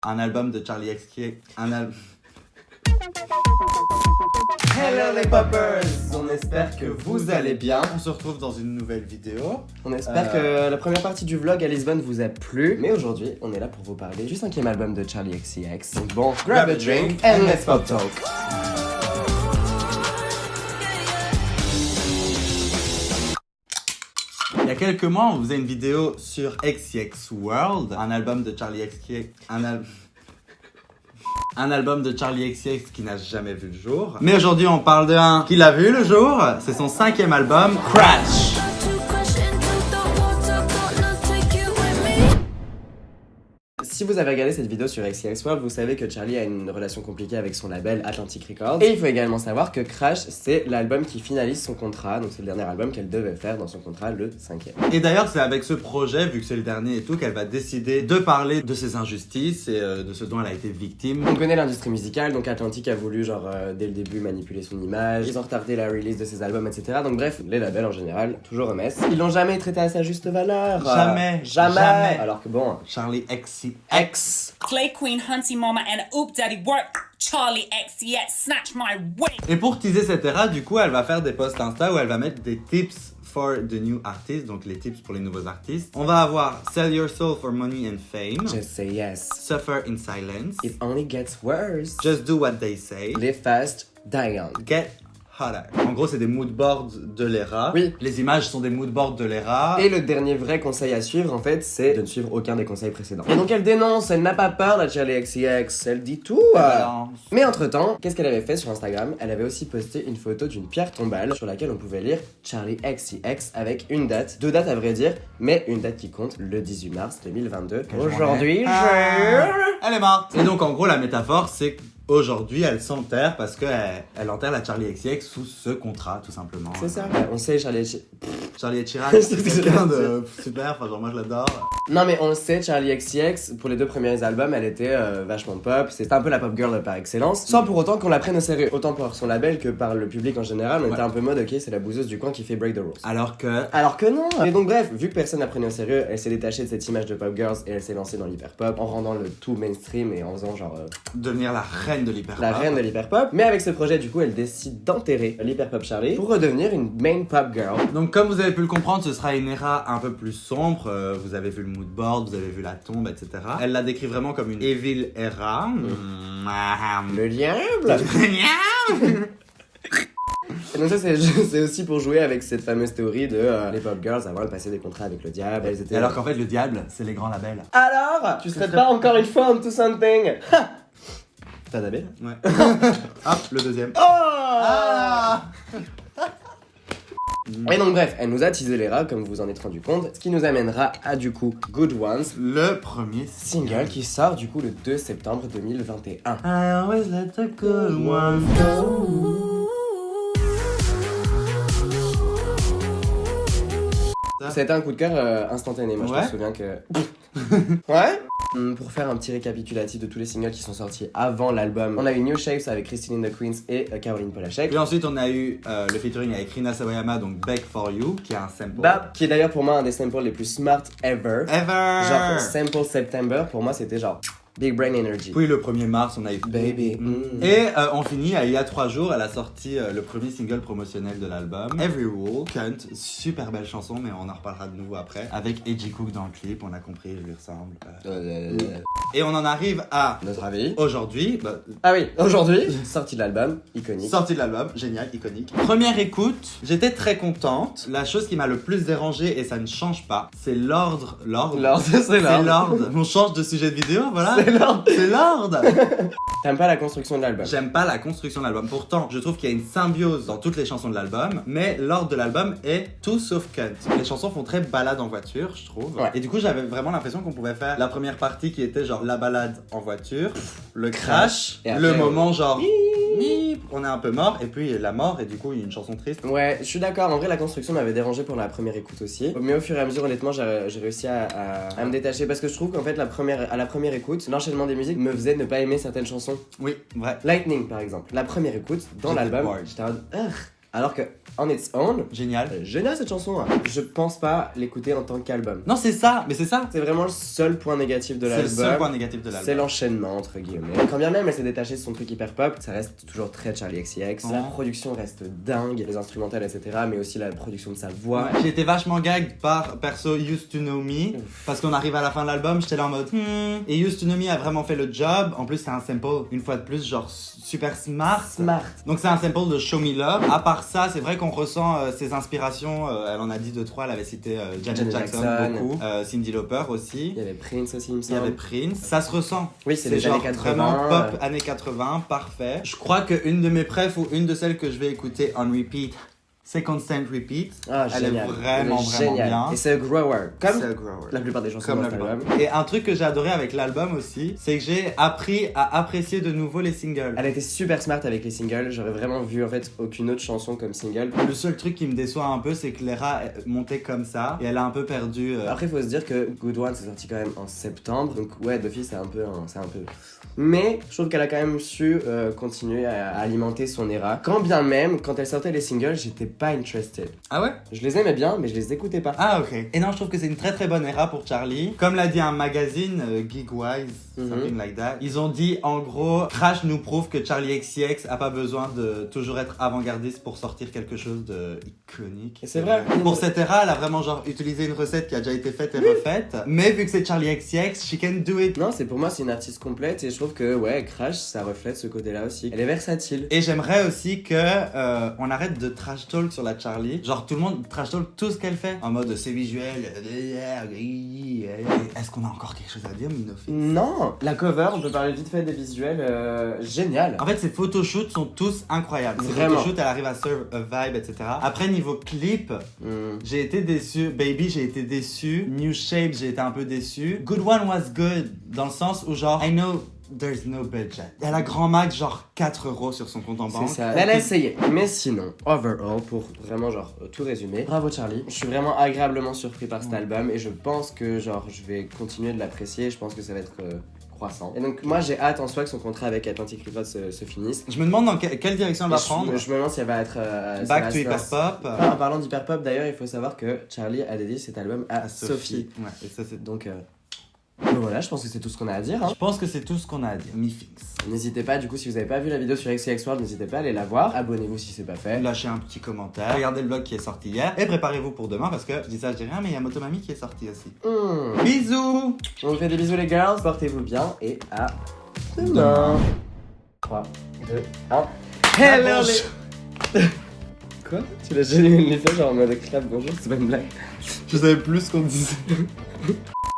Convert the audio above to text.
Un album de Charlie XCX, Hello les poppers, on espère que vous allez bien. On se retrouve dans une nouvelle vidéo. On espère que la première partie du vlog à Lisbonne vous a plu. Mais aujourd'hui, on est là pour vous parler du 5e album de Charli XCX. Donc bon, grab a drink and let's pop talk. Il y a quelques mois, on faisait une vidéo sur XCX World, un album de Charli XCX, un album de Charli XCX qui n'a jamais vu le jour. Mais aujourd'hui, on parle d'un qui l'a vu le jour. C'est son 5e album, Crash. Si vous avez regardé cette vidéo sur XCX World, vous savez que Charli a une relation compliquée avec son label Atlantic Records. Et il faut également savoir que Crash, c'est l'album qui finalise son contrat. Donc c'est le dernier album qu'elle devait faire dans son contrat, le 5e. Et d'ailleurs, c'est avec ce projet, vu que c'est le dernier et tout, qu'elle va décider de parler de ses injustices et de ce dont elle a été victime. On connaît l'industrie musicale, donc Atlantic a voulu dès le début manipuler son image, ils ont retardé la release de ses albums, etc. Donc bref, les labels en général, toujours au mess. Ils l'ont jamais traité à sa juste valeur. Jamais. Alors que bon, Charli XCX. Slay Queen, Hunty Mama, and Oop Daddy Work. Charli XCX, snatch my wig. Et pour teaser cette era, du coup, elle va faire des posts Insta où elle va mettre des tips for the new artists, donc les tips pour les nouveaux artistes. On va avoir Sell Your Soul for Money and Fame. just say yes. Suffer in Silence. It only gets worse. Just Do What They Say. Live fast, die young. Get Hotter. En gros, c'est des moodboards de l'era. Oui. Les images sont des moodboards de l'era. Et le dernier vrai conseil à suivre, en fait, c'est de ne suivre aucun des conseils précédents. Et donc elle dénonce, elle n'a pas peur, la Charli XCX, elle dit tout. balance. Mais entre-temps, qu'est-ce qu'elle avait fait sur Instagram? Elle avait aussi posté une photo d'une pierre tombale sur laquelle on pouvait lire Charli XCX avec une date, 2 dates à vrai dire, mais une date qui compte, le 18 mars 2022. Aujourd'hui, Elle est morte. Et donc, en gros, la métaphore, c'est qu'aujourd'hui, elle s'enterre parce qu'elle enterre la Charli XCX sous ce contrat, tout simplement. C'est ça. On sait, Charli Chirac, c'est quelqu'un de super, enfin, genre, moi, je l'adore. Non mais on le sait, Charli XCX, pour les 2 premiers albums, elle était vachement pop, c'était un peu la pop girl par excellence, sans pour autant qu'on la prenne au sérieux, autant par son label que par le public en général, on était un peu mode ok, c'est la bouseuse du coin qui fait break the rules. Alors que non. Et donc bref, vu que personne la prenait au sérieux, elle s'est détachée de cette image de pop girls et elle s'est lancée dans l'hyper pop en rendant le tout mainstream et en faisant genre devenir la reine de l'hyper pop. la reine de l'hyper pop. Mais avec ce projet, du coup, elle décide d'enterrer l'hyper pop Charli pour redevenir une main pop girl. Donc comme vous avez pu le comprendre, ce sera une era un peu plus sombre. Vous avez vu le moodboard, vous avez vu la tombe, etc. Elle la décrit vraiment comme une evil era. Le diable. Et donc ça c'est aussi pour jouer avec cette fameuse théorie de les pop girls avant de passer des contrats avec le diable. Elles étaient... Alors qu'en fait le diable, c'est les grands labels. Alors, tu serais pas encore une fois onto something? T'as un label? Ouais. Hop, le deuxième. Oh. Et donc bref, elle nous a teasé les rats comme vous en êtes rendu compte, ce qui nous amènera à du coup Good Ones, Le premier single qui sort du coup le 2 septembre 2021. I always let the good ones go. C'était un coup de cœur instantané, moi je Ouais. me souviens que... Ouais. Pour faire un petit récapitulatif de tous les singles qui sont sortis avant l'album, on a eu New Shapes avec Christine in the Queens et Caroline Polachek. Puis ensuite on a eu le featuring avec Rina Sawayama, donc Beg for You, qui est un sample. Qui est d'ailleurs pour moi un des samples les plus smart ever. Ever. Genre Sample September, pour moi c'était genre Big Brain Energy. Puis le 1er mars, on a eu Baby. Et on finit, il y a 3 jours, elle a sorti le premier single promotionnel de l'album, Every Rule, Cunt, super belle chanson, mais on en reparlera de nouveau après, avec Edgy Cook dans le clip, on a compris, je lui ressemble. Et on en arrive à Notre avis. aujourd'hui, Ah oui, aujourd'hui, sortie de l'album, iconique. sortie de l'album, génial, iconique. Première écoute, j'étais très contente. La chose qui m'a le plus dérangée, et ça ne change pas, c'est l'ordre. C'est l'ordre. L'ordre. On change de sujet de vidéo, voilà. C'est l'ordre. C'est l'ordre. T'aimes pas la construction de l'album? J'aime pas la construction de l'album. Pourtant, je trouve qu'il y a une symbiose dans toutes les chansons de l'album, mais l'ordre de l'album est tout sauf cunt. Les chansons font très balade en voiture, je trouve. Ouais. Et du coup, j'avais vraiment l'impression qu'on pouvait faire la première partie qui était genre la balade en voiture, le crash, Et après, le moment genre on est un peu mort, et puis la mort, et du coup, il y a une chanson triste. Ouais, je suis d'accord. En vrai, la construction m'avait dérangé pour la première écoute aussi. Mais au fur et à mesure, honnêtement, j'ai réussi à me détacher parce que je trouve qu'en fait, à la première écoute, l'enchaînement des musiques me faisait ne pas aimer certaines chansons. Oui, vrai. Lightning, par exemple. La première écoute dans J'étais l'album, bored. j'étais en mode, ugh, Alors que On Its Own, Génial. génial cette chanson. Hein. Je pense pas l'écouter en tant qu'album. Non, c'est ça, mais c'est ça. C'est vraiment le seul point négatif de C'est l'album. le seul point négatif de C'est l'album. l'enchaînement entre guillemets. Quand bien même elle s'est détachée de son truc hyper pop, ça reste toujours très Charli XCX. La production reste dingue, les instrumentales etc. Mais aussi la production de sa voix. J'ai été vachement gag par perso Used to Know Me parce qu'on arrive à la fin de l'album, j'étais là en mode et Used to Know Me a vraiment fait le job. En plus, c'est un sample, une fois de plus, genre super smart. Donc, c'est un sample de Show Me Love. À part ça, c'est vrai qu'on ressent ses inspirations. Elle en a dit 2-3, elle avait cité Janet Jackson beaucoup, Cyndi Lauper aussi. Il y avait Prince aussi, il me Il y avait semble. Prince. Ça se ressent. Oui, c'est les genre années 80. vraiment pop années 80, parfait. Je crois qu'une de mes préf ou une de celles que je vais écouter on repeat, c'est Constant Repeat. Ah, Elle génial. est vraiment génial. bien. Et c'est a grower. Comme C'est a grower. la plupart des chansons Comme de la cet plupart. album. Et un truc que j'ai adoré avec l'album aussi, c'est que j'ai appris à apprécier de nouveau les singles. Elle était super smart avec les singles. J'aurais vraiment vu en fait aucune autre chanson comme single. Le seul truc qui me déçoit un peu, c'est que Lera montait comme ça et elle a un peu perdu. Après, faut se dire que Good One c'est sorti quand même en septembre. Donc, ouais, d'office, c'est un peu. Mais je trouve qu'elle a quand même su continuer à alimenter son era. Quand bien même, quand elle sortait les singles, j'étais pas interested. Ah ouais? Je les aimais bien, mais je les écoutais pas. Ah ok. Et non, je trouve que c'est une très très bonne era pour Charli. Comme l'a dit un magazine, Geekwise, something like that, ils ont dit en gros, Crash nous prouve que Charli XCX a pas besoin de toujours être avant-gardiste pour sortir quelque chose de iconique. Et c'est vrai. Pour cette era, elle a vraiment genre utilisé une recette qui a déjà été faite et refaite. Mais vu que c'est Charli XCX, she can do it. Non, pour moi, c'est une artiste complète et je trouve que, ouais, Crash, ça reflète ce côté-là aussi. Elle est versatile. Et j'aimerais aussi que on arrête de trash talk sur la Charli. Genre tout le monde trash talk tout ce qu'elle fait. En mode c'est visuel. Est-ce qu'on a encore quelque chose à dire, Minofi? Non, la cover, on peut parler vite fait des visuels, génial. En fait, ces photoshoots sont tous incroyables. Ces Vraiment. photoshoots, elle arrive à serve a vibe, etc. Après, niveau clip, j'ai été déçu. Baby, j'ai été déçu. New Shape, j'ai été un peu déçu. Good One was good, dans le sens où genre, I know there's no budget. Elle a grand max genre 4 € sur son compte en banque. C'est ça. Elle a essayé. Mais sinon, overall, pour vraiment genre tout résumer, bravo Charli. Je suis vraiment agréablement surpris par cet album et je pense que genre je vais continuer de l'apprécier. Je pense que ça va être croissant. Et donc moi j'ai hâte en soi que son contrat avec Atlantic Records se finisse. Je me demande dans quelle direction elle va prendre. Je me demande si elle va être Back to Hyper Pop. En parlant d'hyper pop d'ailleurs, il faut savoir que Charli a dédié cet album à Sophie. Ouais, et ça c'est. Donc voilà, je pense que c'est tout ce qu'on a à dire. Hein. Je pense que c'est tout ce qu'on a à dire. Mifix. N'hésitez pas, du coup, si vous n'avez pas vu la vidéo sur XCX World, n'hésitez pas à aller la voir. Abonnez-vous si c'est pas fait. Lâchez un petit commentaire. Regardez le vlog qui est sorti hier. Et préparez-vous pour demain parce que je dis ça, je dis rien, mais il y a Motomami qui est sorti aussi. Bisous! On vous fait des bisous les girls, portez-vous bien et à demain. 3, 2, 1. Hello les... Quoi? Tu l'as genuinely fait genre en mode clap bonjour, c'est pas une blague. Je savais plus ce qu'on disait.